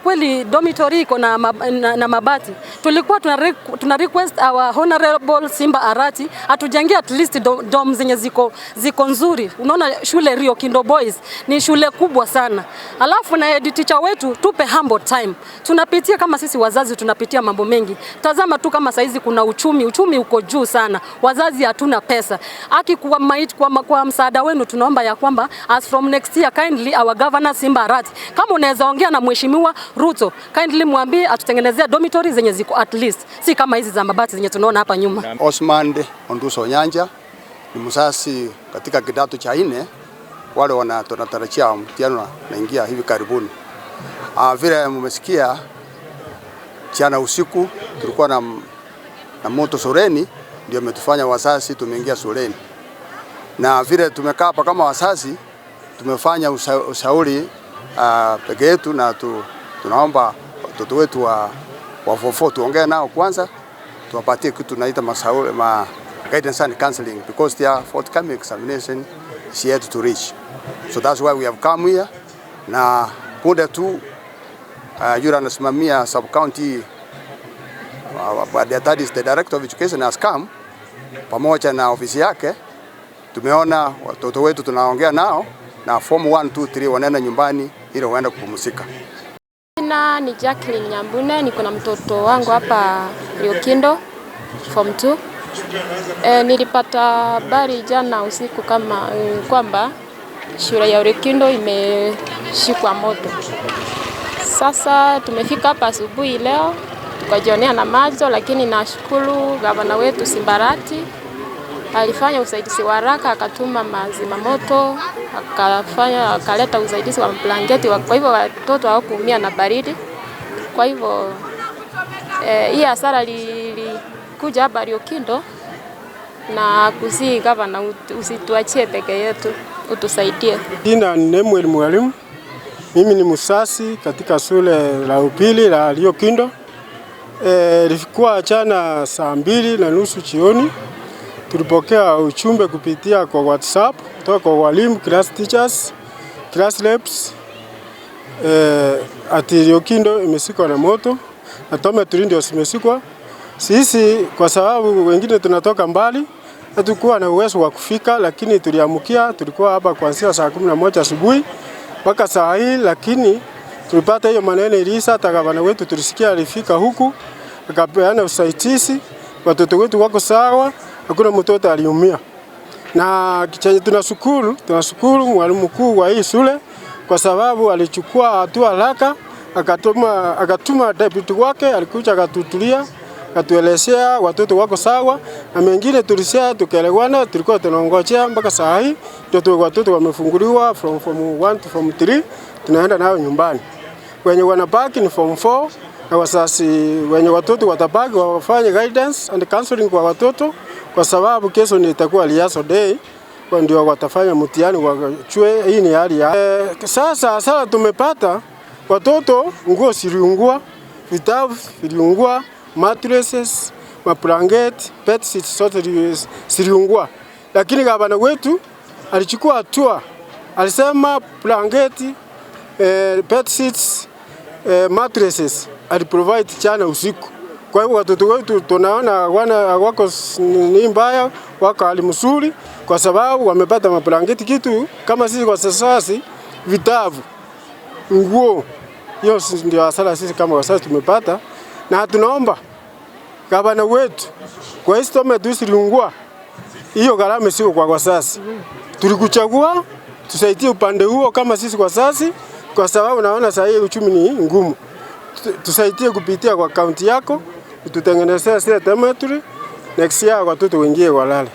Kweli dormitory iko na mabati. Tulikuwa tuna request our honorable Simba Arati atujengee at least dom zenye ziko nzuri. Unaona shule Riokindo boys ni shule kubwa sana. Alafu na head teacher wetu tupe humble time. Tunapitia kama sisi wazazi tunapitia mambo mengi. Tazama tu kama saizi kuna uchumi uko juu sana. Wazazi hatuna pesa. Kwa msaada wenu tunaomba ya kwamba as from next year kindly our governor Simba Arati kama unaweza ongea na mheshimiwa Ruto kindly mwambie atutengenezea dormitory zenye ziko at least si kama hizi za mabati zenye tunaona hapa nyuma. Osman Onduso Nyanja ni msasi katika kidato cha 4 wale tunatarajia mtihani naingia hivi karibuni. Vile mmesikia jana usiku tulikuwa na moto shuleni ndio umetufanya wasasi tumeingia shuleni. Na vile tumekaa hapa kama wasasi tumefanya ushauri peke yetu na tunaomba watoto wetu wa form 4 tuongee nao kwanza tuwapatie kitu tunaita guidance and counseling because their forthcoming examination is yet to reach. So that's why we have come here. Na punde tu yule anasimamia sub county that is the director of education has come pamoja na ofisi yake. Tumeona watoto wetu tunaongea nao na form 1 2 3 wanaenda nyumbani ili waende kupumzika. Jina ni Jacqueline Nyambune, niko na mtoto wangu hapa Riokindo form 2. Nilipata habari jana usiku kama kwamba shule ya Riokindo imeshikwa moto. Sasa tumefika hapa asubuhi leo tukajionea na macho, lakini nashukuru gavana wetu Simba Arati alifanya usaidizi wa haraka, akatuma mazima moto, akaleta usaidizi wa blanketi, kwa hivyo watoto hawakuumia na baridi. Kwa hivyo hii hasara ilikuja hapa Riokindo, na kusi gavana usituachie peke yetu, utusaidie. Jina ni mwalimu. Mimi ni msasi katika shule la upili la Riokindo. Ilikuwa jana saa 2:30 jioni. Tulipokea ujumbe kupitia kwa WhatsApp kutoka kwa walimu, class teachers, class reps. Ati Riokindo imesikwa na moto na dormitory ndio zimesikwa. Sisi kwa sababu wengine tunatoka mbali hatukuwa na uwezo wa kufika, lakini tuliamukia, tulikuwa hapa kuanzia saa 11 asubuhi mpaka saa hii, lakini tulipata hiyo maneno ilisa. Hata gavana wetu tulisikia alifika huku akapeana usaidizi, watoto wetu wako sawa, hakuna mtoto aliumia. Na chenye tunashukuru mwalimu mkuu wa hii shule kwa sababu alichukua hatua haraka, akatuma deputy wake, alikuja akatutulia, akatuelezea watoto wako sawa, na mengine tulisia tukaelewana. Tulikuwa tunaongojea mpaka saa hii ndio watoto wamefunguliwa from form 1 to form 3, tunaenda nao nyumbani. Wenye wanabaki ni form 4, na wasasi wenye watoto watabaki wafanye guidance and counseling kwa watoto, kwa sababu kesho ni itakuwa liaso day, kwa ndio watafanya mtihani wajue hii ni hali ya. Sasa tumepata watoto nguo ziliungua, vitabu viliungua, mattresses, mablanketi, bed sheets zote ziliungua. Lakini gavana wetu alichukua hatua. Alisema blanketi, bed sheets, mattresses aliprovide jana usiku. Kwa hiyo watoto wetu tunaona wako ni mbaya, wako hali mzuri kwa sababu wamepata mablanketi, kitu kama sisi kwa sasa vitabu, nguo. Hiyo ndio hasara sisi kama wazazi tumepata, na tunaomba gavana wetu kwa hizo tumeziliungua hiyo gharama sio kwa wazazi. Tulikuchagua tusaidie upande huo kama sisi wazazi, kwa sababu naona sasa hii uchumi ni ngumu. Tusaidie kupitia kwa kaunti yako, tutengenezea sile dormitory next year watoto wengine walale.